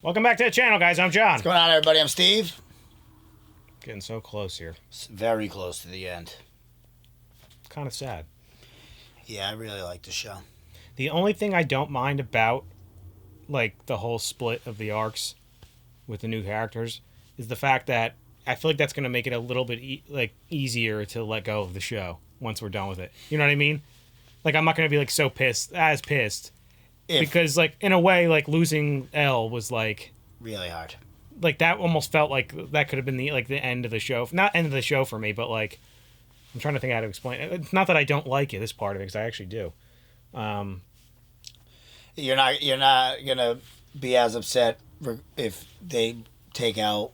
Welcome back to the channel, guys. I'm John. What's going on, everybody? I'm Steve. Getting so close here. Very close to the end. Kind of sad. Yeah, I really like the show. The only thing I don't mind about, like, the whole split of the arcs with the new characters is the fact that I feel like that's going to make it a little bit, easier to let go of the show once we're done with it. You know what I mean? Like, I'm not going to be, like, so pissed, because, like, in a way, like, losing Elle was, like... really hard. Like, that almost felt like that could have been the end of the show. Not end of the show for me, but, like, I'm trying to think how to explain it. It's not that I don't like it, this part of it, because I actually do. You're not gonna be as upset if they take out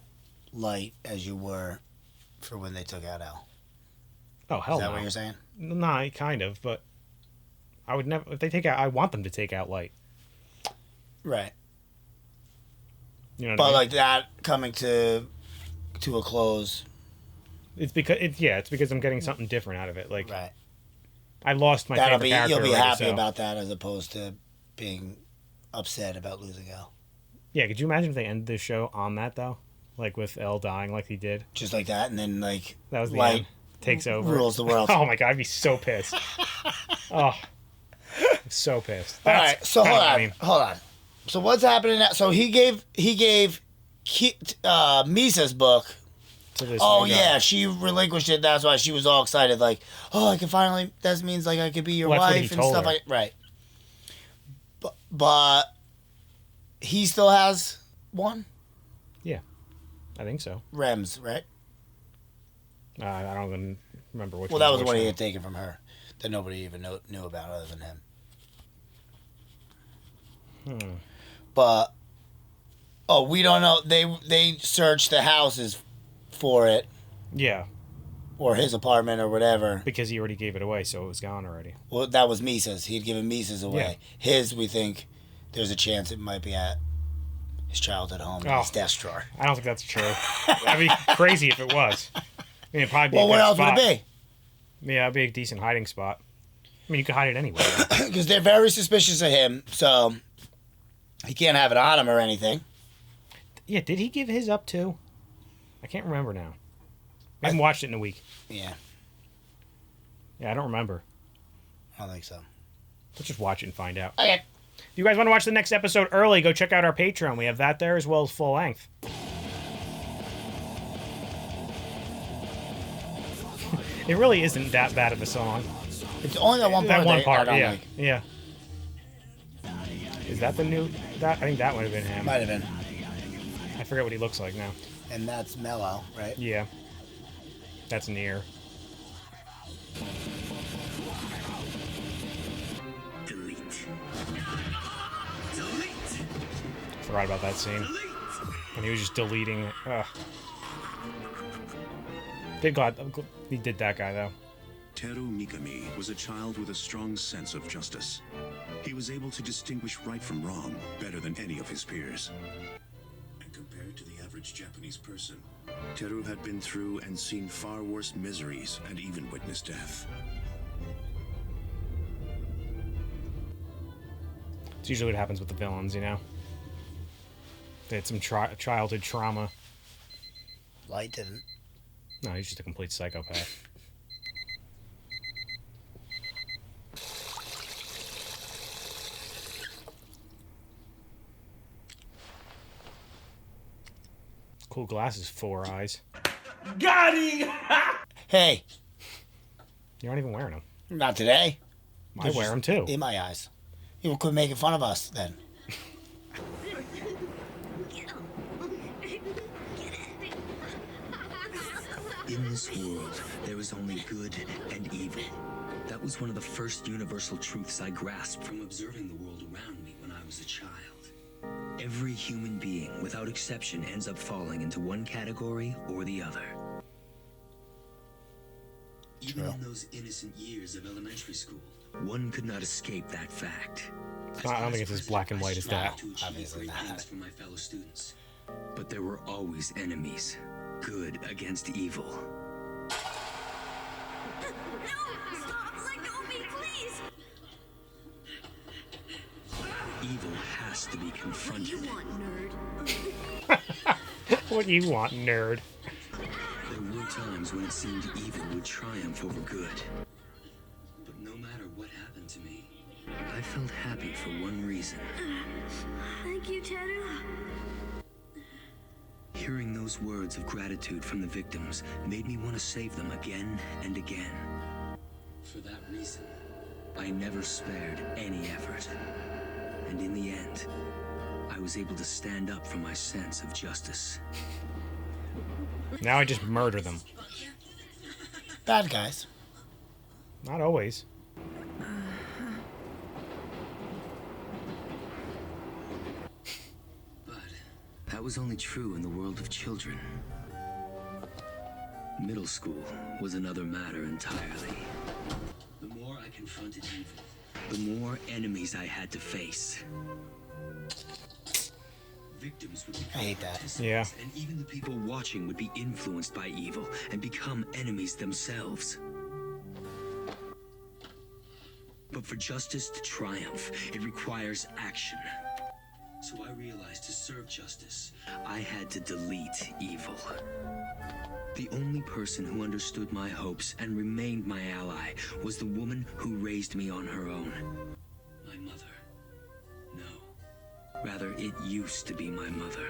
Light as you were for when they took out Elle. Oh, hell no. Is that what you're saying? Nah, kind of, but I would never... If they take out... I want them to take out Light. Right. You know what but I mean? like that coming to a close. It's because it's because I'm getting something different out of it. Like, right. I lost my favorite character. You'll be already, happy so. about that as opposed to being upset about losing Elle. Yeah, could you imagine if they ended this show on that though? Like with Elle dying like he did? Just like that, and then like that was the Light end. Takes over. Rules the world. Oh my god, I'd be so pissed. Oh. I'm so pissed. All right, so hold on. So what's happening now? So he gave Misa's book. To this oh new guy. yeah, she relinquished it. That's why she was all excited. Like, oh, I can finally. That means like I could be your Well, that's what wife he and told stuff her. like right. But he still has one. Yeah, I think so. Rems, right? I don't even remember which. Well, that was which what he one. had taken from her that nobody even knew about other than him. But we don't know. They searched the houses for it. Yeah. Or his apartment or whatever. Because he already gave it away, so it was gone already. Well, that was Misa's. He'd given Misa's away. Yeah. His, we think, there's a chance it might be at his childhood home in his desk drawer. I don't think that's true. That'd be crazy if it was. I mean, it'd probably be well, a what good else spot. would it be? Yeah, it'd be a decent hiding spot. I mean, you could hide it anywhere. Because they're very suspicious of him, so he can't have it on him or anything. Yeah, did he give his up too? I can't remember now. I haven't watched it in a week. Yeah. Yeah, I don't remember. I don't think so. Let's just watch it and find out. Okay. If you guys want to watch the next episode early, go check out our Patreon. We have that there as well as full length. It really isn't that bad of a song. It's only that one part. That one part, I yeah. like. Yeah. Is that the new... I think that might have been him. Might have been. I forget what he looks like now. And that's Mellow, right? Yeah. That's Nier. Delete. Delete. Forgot about that scene. When he was just deleting it. Ugh. Thank God he did that guy, though. Teru Mikami was a child with a strong sense of justice. He was able to distinguish right from wrong better than any of his peers. And compared to the average Japanese person, Teru had been through and seen far worse miseries and even witnessed death. It's usually what happens with the villains, you know? They had some childhood trauma. Light didn't. No, he's just a complete psychopath. Cool glasses, 4 eyes. Got him! Hey. You're not even wearing them. Not today. I wear them too. In my eyes. You quit making fun of us then. In this world, there is only good and evil. That was one of the first universal truths I grasped from observing the world around me when I was a child. Every human being, without exception, ends up falling into one category or the other. Even in those innocent years of elementary school, one could not escape that fact. I don't think it's as black and white as that. Obviously not. For my fellow students. But there were always enemies. Good against evil. No! Stop! Let go of me, please! Evil has to be confronted. What do you want, nerd? What do you want, nerd? There were times when it seemed evil would triumph over good. But no matter what happened to me, I felt happy for one reason. Thank you, Teru. Hearing those words of gratitude from the victims made me want to save them again and again. For that reason, I never spared any effort. And in the end, I was able to stand up for my sense of justice. Now I just murder them. Bad guys. Not always. But that was only true in the world of children. Middle school was another matter entirely. The more I confronted evil, the more enemies I had to face. Victims would become I hate that. participants, Yeah. and even the people watching would be influenced by evil and become enemies themselves. But for justice to triumph, it requires action. So I realized to serve justice, I had to delete evil. The only person who understood my hopes and remained my ally was the woman who raised me on her own. My mother. No. Rather, it used to be my mother.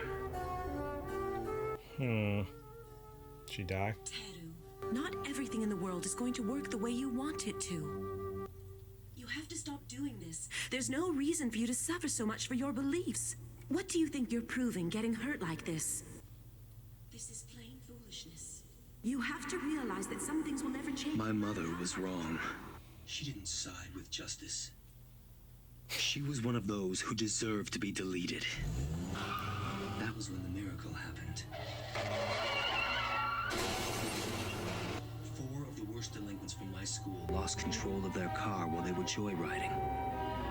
She die? Teru, not everything in the world is going to work the way you want it to. You have to stop doing this. There's no reason for you to suffer so much for your beliefs. What do you think you're proving getting hurt like this? This is plain foolishness. You have to realize that some things will never change. My mother was wrong. She didn't side with justice. She was one of those who deserved to be deleted. That was when the miracle happened. 4 of the worst delinquents from my school lost control of their car while they were joyriding.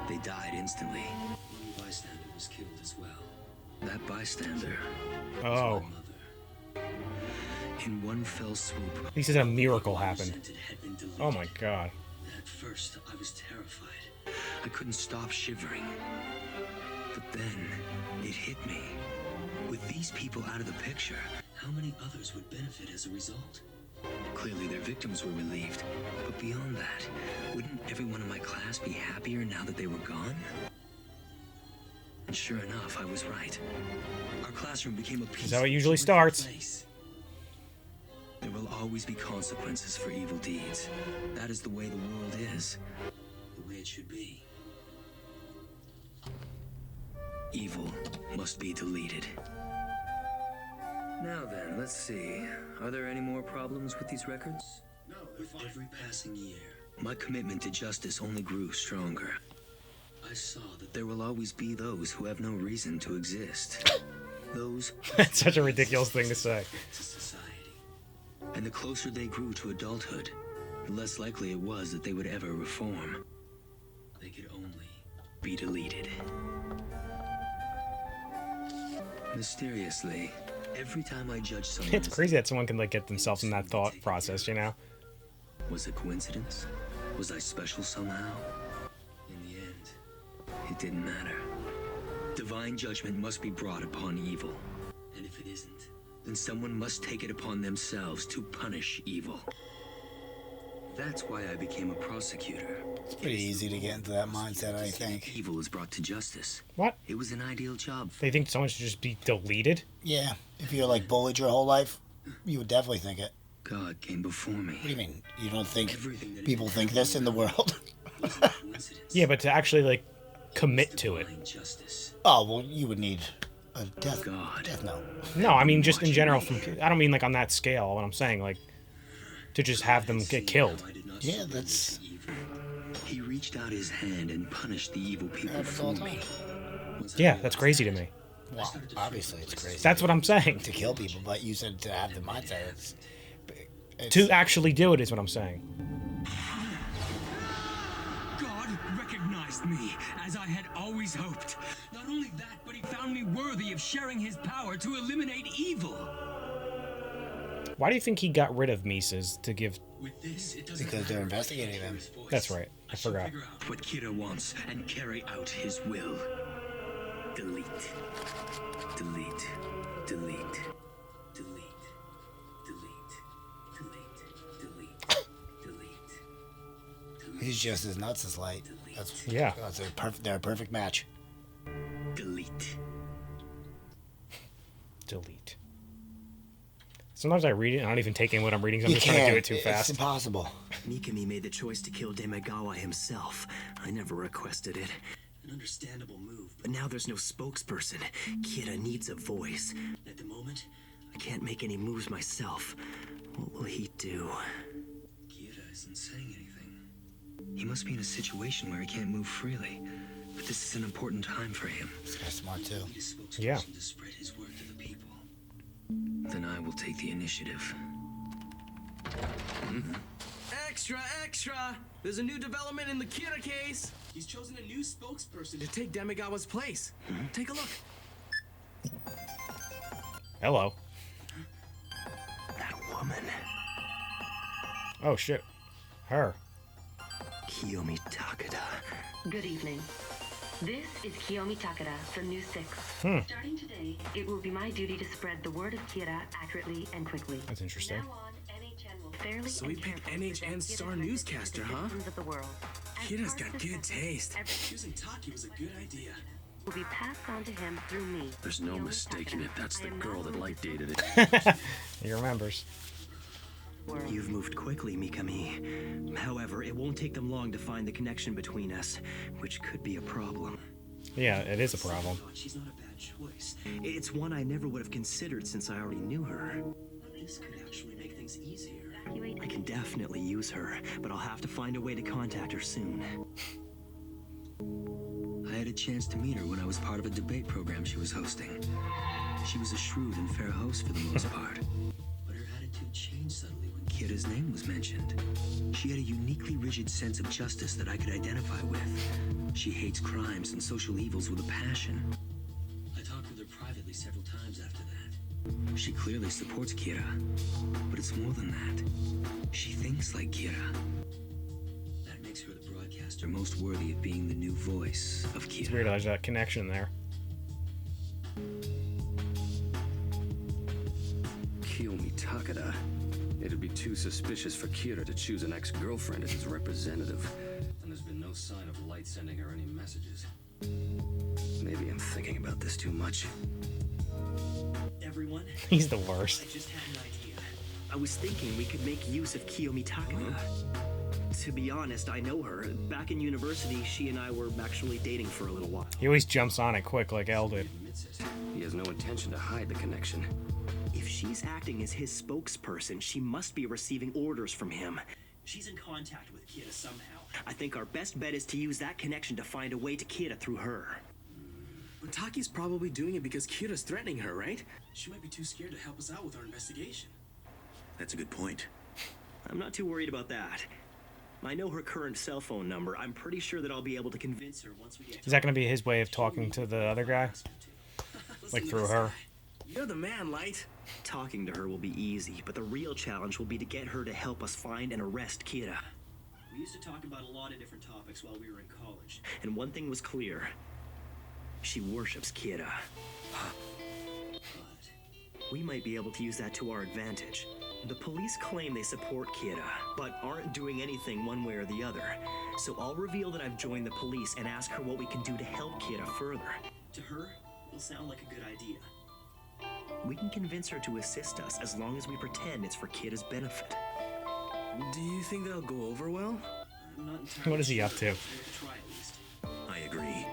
They died instantly. One bystander was killed as well. That bystander was Oh. my mother. In one fell swoop, He says a miracle happened. represented had been deleted. Oh my god. At first, I was terrified. I couldn't stop shivering. But then, it hit me. With these people out of the picture, how many others would benefit as a result? Clearly, their victims were relieved. But beyond that, wouldn't everyone in my class be happier now that they were gone? And sure enough, I was right. Our classroom became a peaceful, how it usually joyful starts. place. There will always be consequences for evil deeds. That is the way the world is. The way it should be. Evil must be deleted. Now then, let's see. Are there any more problems with these records? No, With every passing year, my commitment to justice only grew stronger. I saw that there will always be those who have no reason to exist. Those That's such a ridiculous thing to say. to society. And the closer they grew to adulthood, the less likely it was that they would ever reform. They could only be deleted. Mysteriously, every time I judge someone It's crazy that someone can like get themselves in that thought process, you know? Was it coincidence? Was I special somehow? In the end, it didn't matter. Divine judgment must be brought upon evil. And if it isn't, then someone must take it upon themselves to punish evil. That's why I became a prosecutor. It's pretty easy to get into that mindset, I think. Evil is brought to justice. What? It was an ideal job. They think someone should just be deleted? Yeah, if you're like bullied your whole life, you would definitely think it. God came before me. What do you mean? You don't think Everything that people think this in the world? wasn't a coincidence. Yeah, but to actually like commit to it. Divine justice. Oh, well, you would need a death God. note. No, I mean just in general. I don't mean like on that scale. What I'm saying, like to just have them get killed. I did not Yeah, surrender that's- to evil. He reached out his hand and punished the evil people Happens all for the me. time. Once I Yeah, realized that's crazy to that, me. Well, obviously it's crazy That's what I'm saying. to kill people, but you said to have the mindset. It's To actually do it is what I'm saying. God recognized me, as I had always hoped. Not only that, but he found me worthy of sharing his power to eliminate evil. Why do you think he got rid of Mises to give? with this, it doesn't because they're matter investigating if I hear them. his voice. That's right. I shall forgot. figure out what Kira wants and carry out his will. Delete. Delete. Delete. Delete. Delete. Delete. Delete. He's just as nuts as Light. That's Yeah. They're a perfect match. Delete. Delete. Sometimes I read it and I'm not even taking what I'm reading. So I'm You just trying to do can't. it too fast. It's impossible. Mikami made the choice to kill Demegawa himself. I never requested it. An understandable move, but now there's no spokesperson. Kira needs a voice. At the moment, I can't make any moves myself. What will he do? Kira isn't saying anything. He must be in a situation where he can't move freely. But this is an important time for him. This guy's smart too. Need a spokesperson Yeah. to spread his word to the people. Then I will take the initiative. Extra, extra! There's a new development in the Kira case. He's chosen a new spokesperson to take Demigawa's place. Take a look. Hello. That woman, Oh shit. Her. Kiyomi Takeda. Good evening. This is Kiyomi Takeda from News 6. Starting today, it will be my duty to spread the word of Kira accurately and quickly. That's interesting. From now on, NHN will fairly So we and picked carefully NHN present star Kira's message newscaster, to the huh? citizens of the world. As Kira's part of got this good message, taste. every Choosing Taki was a good idea. will be passed on to him through me. There's no Kiyomi mistaking Takeda. it. That's I the am girl not that only Light the dated it. He remembers. world. You've moved quickly, Mikami. However, it won't take them long to find the connection between us, which could be a problem. Yeah, it is a problem. She's not a bad choice. It's one I never would have considered since I already knew her. This could actually make things easier. I can definitely use her, but I'll have to find a way to contact her soon. I had a chance to meet her when I was part of a debate program she was hosting. She was a shrewd and fair host for the most part. But her attitude changed suddenly when Kira's name was mentioned. She had a uniquely rigid sense of justice that I could identify with. She hates crimes and social evils with a passion. I talked with her privately several times after that. She clearly supports Kira, but it's more than that. She thinks like Kira. That makes her the broadcaster most worthy of being the new voice of Kira. It's weird there's that connection there. Kiyomi Takeda. It'd be too suspicious for Kira to choose an ex-girlfriend as his representative. And there's been no sign of Light sending her any messages. Maybe I'm thinking about this too much. Everyone, He's the worst. I just had an idea. I was thinking we could make use of Kiyomi Takeda. To be honest, I know her. Back in university, she and I were actually dating for a little while. He always jumps on it quick like Elle did. Admits it. He has no intention to hide the connection. If she's acting as his spokesperson, she must be receiving orders from him. She's in contact with Kira somehow. I think our best bet is to use that connection to find a way to Kira through her. But Taki's probably doing it because Kira's threatening her, right? She might be too scared to help us out with our investigation. That's a good point. I'm not too worried about that. I know her current cell phone number. I'm pretty sure that I'll be able to convince her once we get Is that going to be his way of talking to the other guy? Like through her? You're the man, Light. Talking to her will be easy, but the real challenge will be to get her to help us find and arrest Kira. We used to talk about a lot of different topics while we were in college, and one thing was clear. She worships Kira. But we might be able to use that to our advantage. The police claim they support Kira, but aren't doing anything one way or the other. So I'll reveal that I've joined the police and ask her what we can do to help Kira further. To her, it'll sound like a good idea. We can convince her to assist us as long as we pretend it's for Kira's benefit. Do you think that'll go over well? I'm not entirely What is he up to? sure. Try at least. I agree.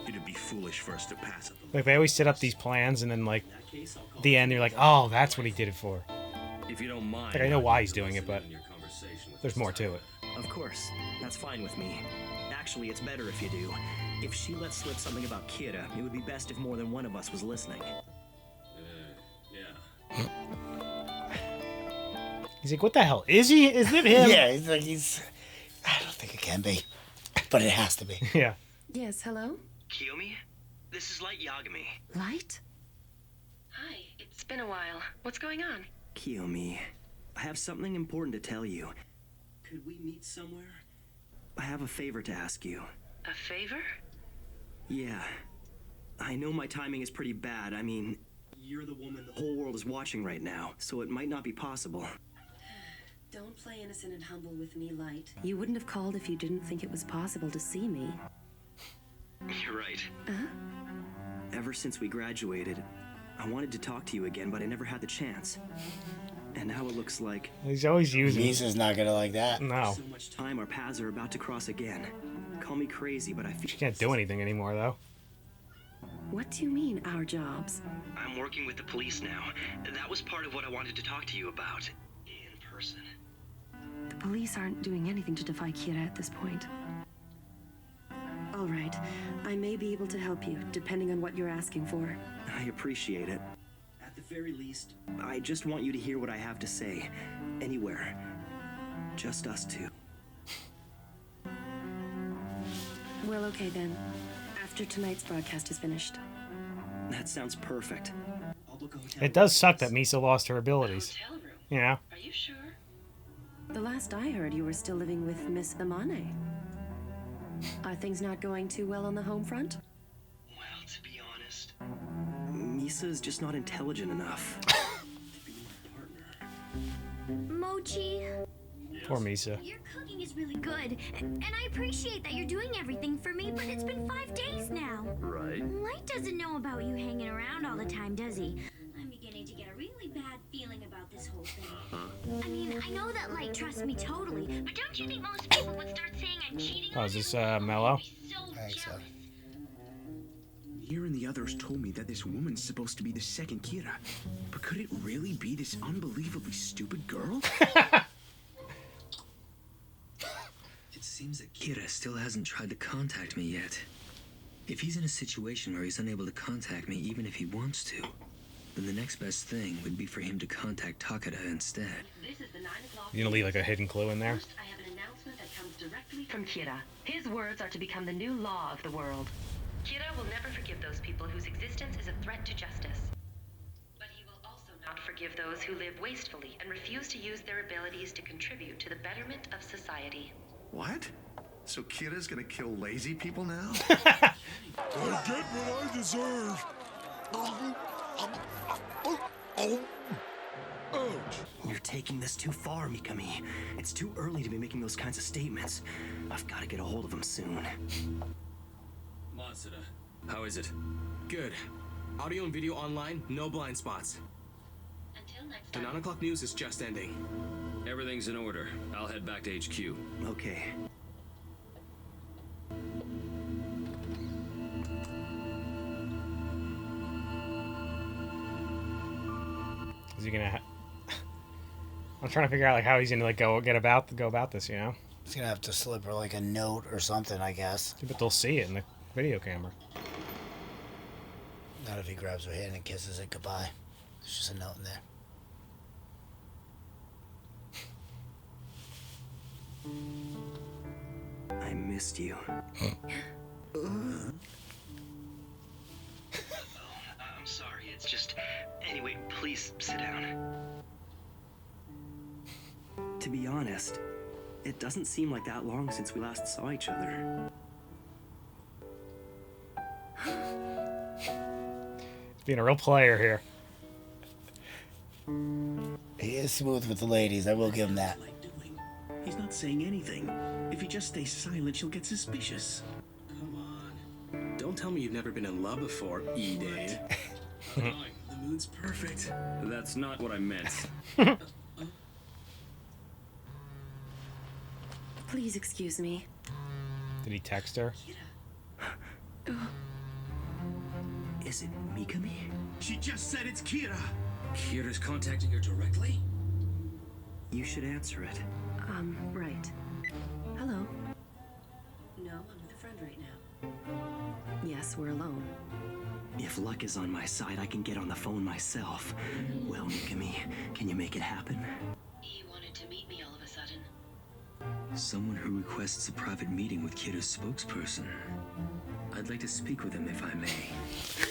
It'd be foolish for us to pass up the Like they always set up these plans and then like In that case, I'll call the end you're like, oh, that's what he did it for. If you don't mind. Like I know why he's doing it, but in your conversation with there's Miss more to Takeda. it. Of course, that's fine with me. Actually, it's better if you do. If she lets slip something about Kira, it would be best if more than one of us was listening. Yeah. He's like, what the hell? Is he? Is it him? Yeah, I don't think it can be, but it has to be. Yeah. Yes, hello? Kiyomi, this is Light Yagami. Light? Hi, it's been a while. What's going on? Kiyomi, I have something important to tell you. Could we meet somewhere? I have a favor to ask you. A favor? Yeah. I know my timing is pretty bad. I mean, you're the woman the whole world is watching right now, so it might not be possible. Don't play innocent and humble with me, Light. You wouldn't have called if you didn't think it was possible to see me. You're right. Uh-huh. Ever since we graduated, I wanted to talk to you again, but I never had the chance. And now it looks like... He's always using... Misa's not gonna like that. No. So much time, our paths are about to cross again. Call me crazy, but I feel... She can't do anything anymore, though. What do you mean, our jobs? I'm working with the police now. That was part of what I wanted to talk to you about. In person. The police aren't doing anything to defy Kira at this point. All right. I may be able to help you, depending on what you're asking for. I appreciate it. At the very least, I just want you to hear what I have to say. Anywhere. Just us two. Well, okay then. After tonight's broadcast is finished. That sounds perfect. It does suck that Misa lost her abilities. You know? Are you sure? The last I heard, you were still living with Miss Amane. Are things not going too well on the home front? Well, to be honest, Misa is just not intelligent enough to be my partner. Mochi, Poor Misa. your cooking is really good, and I appreciate that you're doing everything for me, but it's been 5 days now. Right. Light doesn't know about you hanging around all the time, does he? I'm beginning to get a really bad feeling about this whole thing. I mean, I know that Light trusts me totally, but don't you think most people would start saying I'm cheating? Oh, is this Mello? I think so. Mir and the others told me that this woman's supposed to be the second Kira. But could it really be this unbelievably stupid girl? It seems that Kira still hasn't tried to contact me yet. If he's in a situation where he's unable to contact me even if he wants to, then the next best thing would be for him to contact Takeda instead. This is the 9 o'clock. You gonna leave like a hidden clue in there? First, I have an announcement that comes directly from Kira. His words are to become the new law of the world. Kira will never forgive those people whose existence is a threat to justice. But he will also not forgive those who live wastefully and refuse to use their abilities to contribute to the betterment of society. What? So Kira's gonna kill lazy people now? I get what I deserve. You're taking this too far, Mikami. It's too early to be making those kinds of statements. I've got to get a hold of him soon. Matsuda, how is it? Good. Audio and video online, no blind spots. Until next The time. 9 o'clock news is just ending. Everything's in order. I'll head back to HQ. Okay. Is he gonna? I'm trying to figure out like how he's gonna like go about this. You know? He's gonna have to slip her like a note or something, I guess. But they'll see it in the video camera. Not if he grabs her hand and kisses it goodbye. There's just a note in there. I missed you. I'm sorry, it's just... Anyway, please sit down. To be honest, it doesn't seem like that long since we last saw each other. Being a real player here. He is smooth with the ladies, I will give him that. He's not saying anything. If he just stays silent, she'll get suspicious. Come on. Don't tell me you've never been in love before, E-Dave. The mood's perfect. That's not what I meant. Please excuse me. Did he text her? Is it Mikami? She just said it's Kira. Kira's contacting her directly? You should answer it. Right. Hello. No, I'm with a friend right now. Yes, we're alone. If luck is on my side, I can get on the phone myself. Well, Mikami, can you make it happen? He wanted to meet me all of a sudden. Someone who requests a private meeting with Kira's spokesperson. I'd like to speak with him if I may.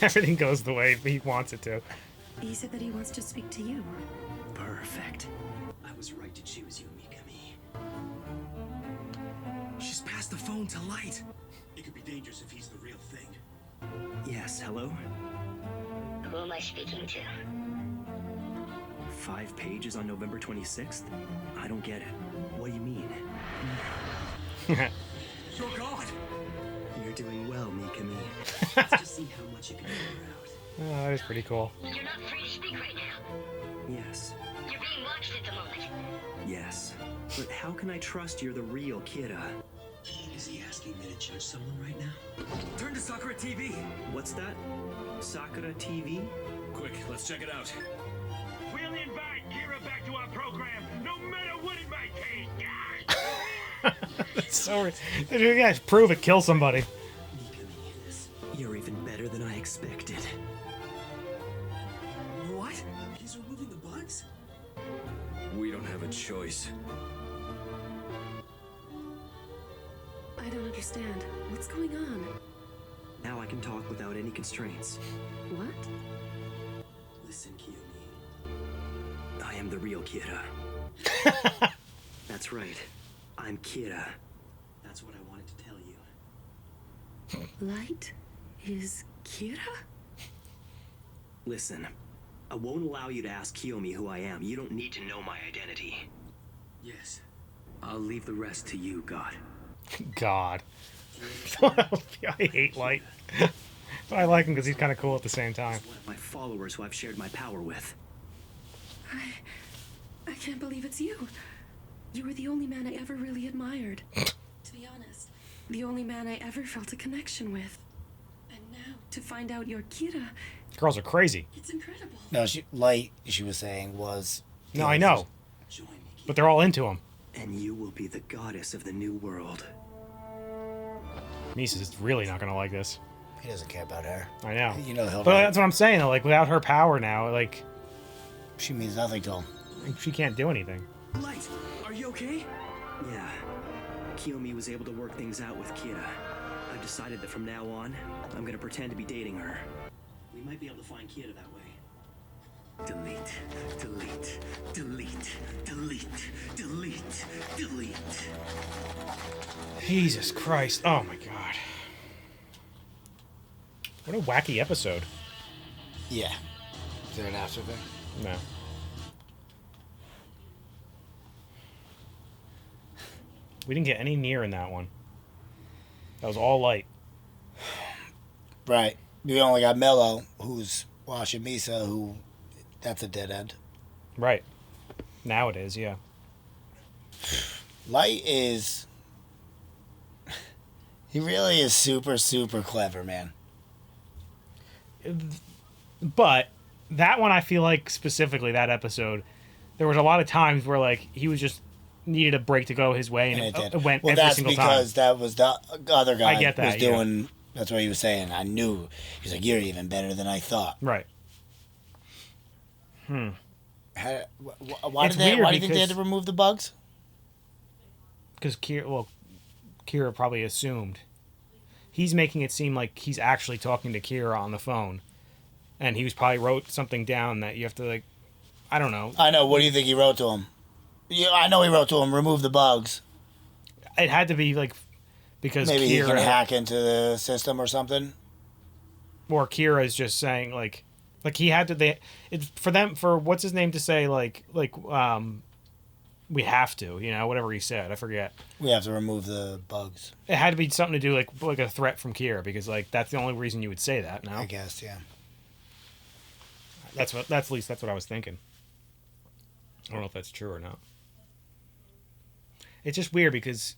Everything goes the way he wants it to. He said that he wants to speak to you. Perfect. I was right to choose you, Mikami. She's passed the phone to Light. It could be dangerous if he's the real thing. Yes, hello? Who am I speaking to? 5 pages on November 26th? I don't get it. What do you mean? Your God! You're doing well, Mikami. Let's just see how much you can figure out. Oh, that is pretty cool. You're not free to speak right now. Yes. You're being watched at the moment. Yes. But how can I trust you're the real Kira? Is he asking me to judge someone right now? Turn to Sakura TV. What's that? Sakura TV? Quick, let's check it out. We'll invite Kira back to our program, no matter what it might take. So, yeah, prove it, kill somebody. You're even better than I expected. What? He's removing the bugs? We don't have a choice. I don't understand. What's going on? Now I can talk without any constraints. What? Listen, Kiyomi. I am the real Kira. That's right. I'm Kira. That's what I wanted to tell you. Light is Kira? Listen, I won't allow you to ask Kiyomi who I am. You don't need to know my identity. Yes. I'll leave the rest to you, God. God. I hate Light. But I like him because he's kind of cool at the same time. One of my followers who I've shared my power with. I can't believe it's you. You were the only man I ever really admired. To be honest, the only man I ever felt a connection with. And now, to find out you're Kira, Girls are crazy. it's incredible. No, she was saying was. No, I know. Join me, But they're all into him. and you will be the goddess of the new world. Misa's really not going to like this. He doesn't care about her. I know. You know he'll. But that's what I'm saying, though. Like, without her power now, like, She means nothing to him. she can't do anything. Light, are you okay? Yeah. Kiyomi was able to work things out with Kira. I've decided that from now on, I'm gonna pretend to be dating her. We might be able to find Kira that way. Delete, delete, delete, delete, delete, delete. Jesus Christ. Oh, my God. What a wacky episode. Yeah. Is there an after thing? No. We didn't get any near in that one. That was all Light. Right. We only got Mello, who's watching Misa, who. That's a dead end. Right. Now it is, yeah. Light is. He really is super, super clever, man. But that one, I feel like, specifically, that episode, there was a lot of times where, like, he was just needed a break to go his way, and it went well, every that's single because time. that was the other guy I get that, was doing. That's what he was saying. I knew. He's like, you're even better than I thought. Right. Why It's did they? weird Why do you think they had because- to remove the bugs? Because Kira probably assumed. He's making it seem like he's actually talking to Kira on the phone. And he was probably wrote something down that you have to, like, I don't know. I know. What do you think he wrote to him? Yeah, I know he wrote to him, remove the bugs. It had to be, like, because Maybe Kira... he can hack into the system or something. Or Kira is just saying, like he had to... For what's his name to say, we have to, whatever he said. I forget. We have to remove the bugs. It had to be something to do, like a threat from Kira, because, like, that's the only reason you would say that, no? I guess, yeah. At least that's what I was thinking. I don't know if that's true or not. It's just weird because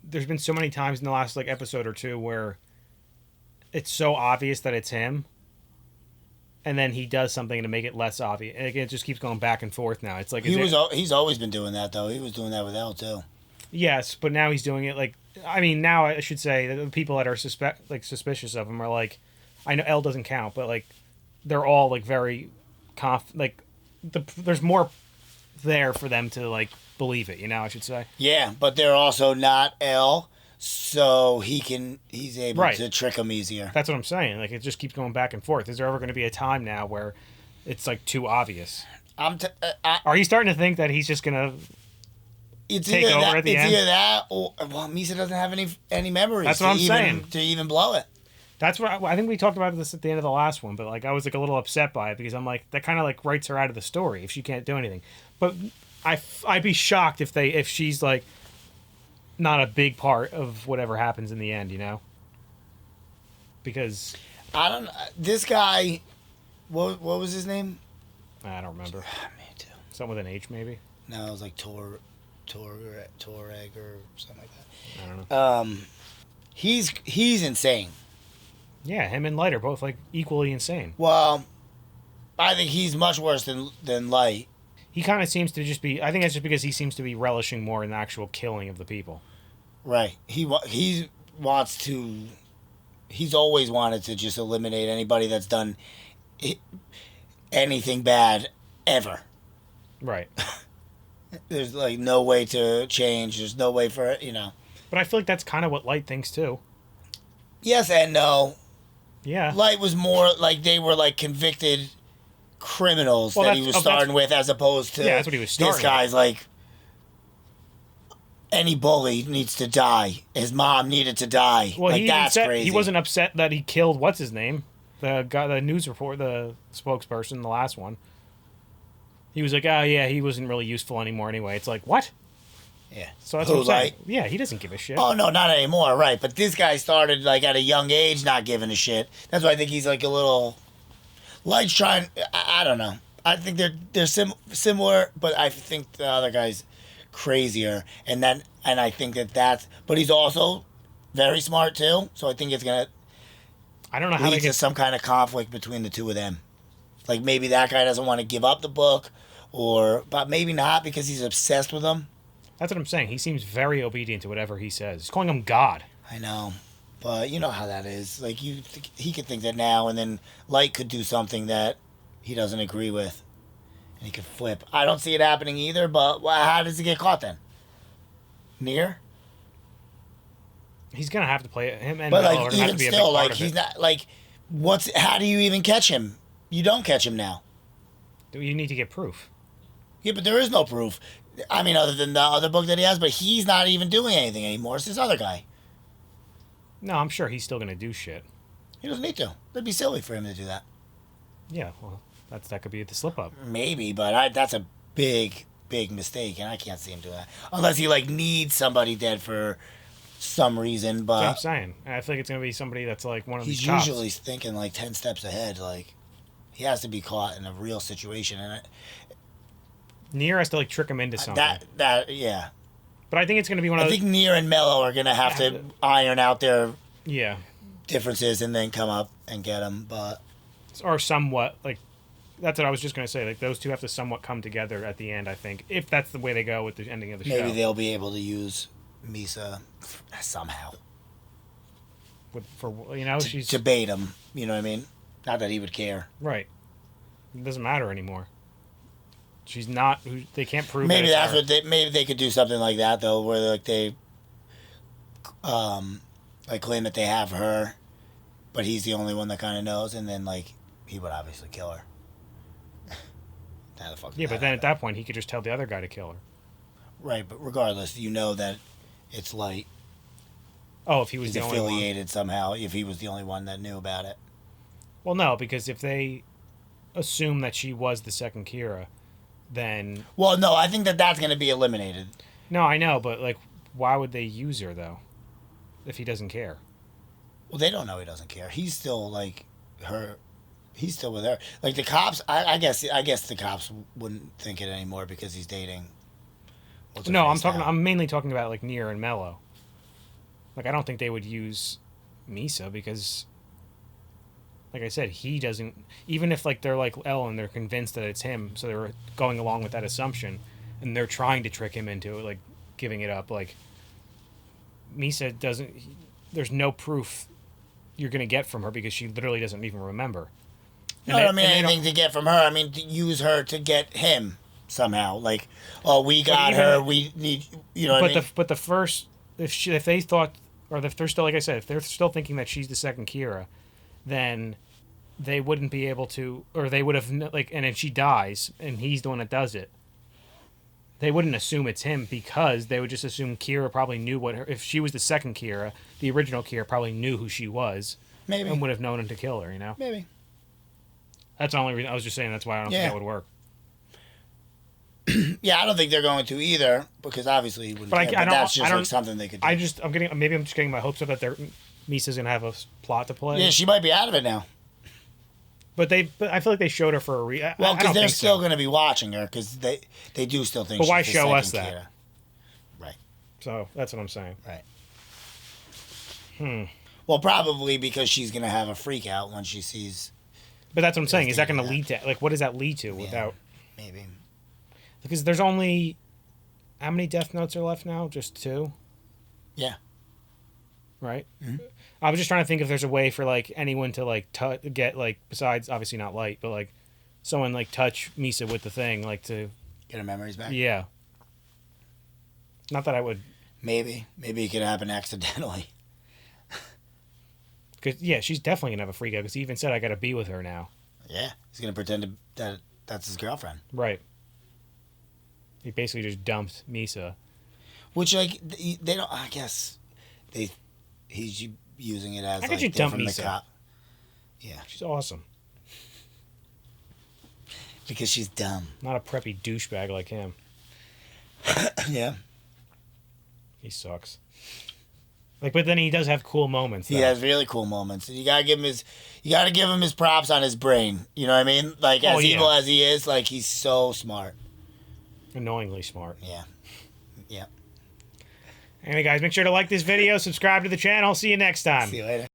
there's been so many times in the last episode or two where it's so obvious that it's him, and then he does something to make it less obvious. And it just keeps going back and forth now. It's like He's always been doing that though. He was doing that with Elle too. Yes, but now he's doing it now I should say that the people that are suspicious of him are like, I know Elle doesn't count, but they're all very there's more there for them to believe it, I should say. Yeah, but they're also not Elle, so he's able to trick them easier. That's what I'm saying. It just keeps going back and forth. Is there ever going to be a time now where it's too obvious? Are you starting to think that he's just going to take over at the end? It's either that, or Misa doesn't have any memories. That's what I'm saying. To even blow it. That's what I think we talked about this at the end of the last one, but like I was like a little upset by it because I'm like that kind of like writes her out of the story if she can't do anything. But I'd be shocked if she's like not a big part of whatever happens in the end, you know? Because I don't. This guy, what was his name? I don't remember. Me too. Something with an H, maybe. No, it was like Toreg or something like that. I don't know. He's insane. Yeah, him and Light are both like equally insane. Well, I think he's much worse than Light. He kind of seems to just be. I think that's just because he seems to be relishing more in the actual killing of the people. Right. He wants to. He's always wanted to just eliminate anybody that's done anything bad ever. Right. There's like no way to change. There's no way for it, But I feel like that's kind of what Light thinks too. Yes and no. Yeah. Light was more like they were like convicted criminals that he was starting with, as opposed to that's what he was starting this guy's like any bully needs to die. His mom needed to die. Well, like that's crazy. He wasn't upset that he killed what's his name, the guy, the news report, the spokesperson, the last one. He was like, oh yeah, he wasn't really useful anymore anyway. It's like what? Yeah. So that's what I'm saying. Yeah, he doesn't give a shit. Oh no, not anymore, right? But this guy started like at a young age, not giving a shit. That's why I think he's like a little. Light's trying. I don't know. I think they're similar, but I think the other guy's crazier, and I think that's. But he's also very smart too. So I think it's gonna. I don't know how lead to some kind of conflict between the two of them. Like maybe that guy doesn't want to give up the book, but maybe not because he's obsessed with them. That's what I'm saying. He seems very obedient to whatever he says. He's calling him God. I know. But you know how that is. Like he could think that now, and then Light could do something that he doesn't agree with, and he could flip. I don't see it happening either. But how does he get caught then? Near? He's gonna have to play him, and but Mel like are gonna have even to be a still, big part like of he's it. not like how do you even catch him? You don't catch him now. You need to get proof. Yeah, but there is no proof. I mean, other than the other book that he has, but he's not even doing anything anymore. It's this other guy. No, I'm sure he's still gonna do shit. He doesn't need to. That'd be silly for him to do that. Yeah, well, that could be the slip up. Maybe, but that's a big mistake, and I can't see him do that unless he like needs somebody dead for some reason. But That's what I'm saying. And I think it's gonna be somebody that's like one of he's these cops. usually thinking like 10 steps ahead. Like he has to be caught in a real situation, and Nier has to like trick him into something. Yeah. But I think it's gonna be one of. I think Nier and Mello are gonna have to iron out their differences and then come up and get him. But or somewhat like. That's what I was just gonna say. Like those two have to somewhat come together at the end. I think if that's the way they go with the ending of the show. Maybe they'll be able to use Misa somehow. She's to bait him. You know what I mean? Not that he would care. Right. It doesn't matter anymore. She's not. They can't prove. Maybe that's what maybe they could do something like that though, where like they, like claim that they have her, but he's the only one that kind of knows, and then like he would obviously kill her. How the fuck? Yeah, but then at that point he could just tell the other guy to kill her. Right, but regardless, you know that it's Light. Oh, if he was he's the only one. affiliated somehow, if he was the only one that knew about it. Well, no, because if they assume that she was the second Kira, then. Well, no, I think that's going to be eliminated. No, I know, but like, why would they use her though, if he doesn't care? Well, they don't know he doesn't care. He's still like her. He's still with her. Like the cops, I guess the cops wouldn't think it anymore because he's dating. No, I'm mainly talking about like Nier and Mello. Like I don't think they would use Misa because, like I said, he doesn't. Even if like they're like Elle and they're convinced that it's him, so they're going along with that assumption, and they're trying to trick him into it, like giving it up. Like Misa doesn't. There's no proof you're gonna get from her because she literally doesn't even remember. No, I don't mean anything to get from her. I mean to use her to get him somehow. Like, oh, we got her. We need, you know. But the first, if they thought, or if they're still, like I said, if they're still thinking that she's the second Kira, then they wouldn't be able to, or they would have like, and if she dies and he's the one that does it, they wouldn't assume it's him because they would just assume Kira probably knew if she was the second Kira, the original Kira probably knew who she was Maybe. And would have known him to kill her, you know? Maybe. That's the only reason. I was just saying that's why I don't think that would work. Yeah, I don't think they're going to either, because obviously he wouldn't But care, I don't. that's just I don't, like something they could do. Maybe I'm just getting my hopes up that Misa's gonna have a plot to play. Yeah, she might be out of it now. But I feel like they showed her for a reason. Well, because they're still going to be watching her, because they do still think. But why she's the show us second that? Kira. Right. So that's what I'm saying. Right. Well, probably because she's going to have a freak out when she sees. But that's what I'm saying. Is that going to lead to what does that lead to without? Maybe. Because there's only how many Death Notes are left now? Just 2. Yeah. Right. Mm-hmm. I was just trying to think if there's a way for like anyone to like get like besides obviously not Light, but like someone like touch Misa with the thing like to get her memories back. Yeah. Not that I would. Maybe it could happen accidentally. Cause yeah, she's definitely gonna have a freak out. Because he even said I gotta be with her now. Yeah, he's gonna pretend that that's his girlfriend. Right. He basically just dumped Misa. Which like they don't. I guess he's using it as How like could you dump from the Misa? cop. Yeah, she's awesome. Because she's dumb. Not a preppy douchebag like him. Yeah. He sucks. Like, but then he does have cool moments. He has really cool moments. You gotta give him his props on his brain. You know what I mean? Like as evil as he is, like he's so smart. Annoyingly smart. Yeah. Yeah. Anyway, guys, make sure to like this video, subscribe to the channel. See you next time. See you later.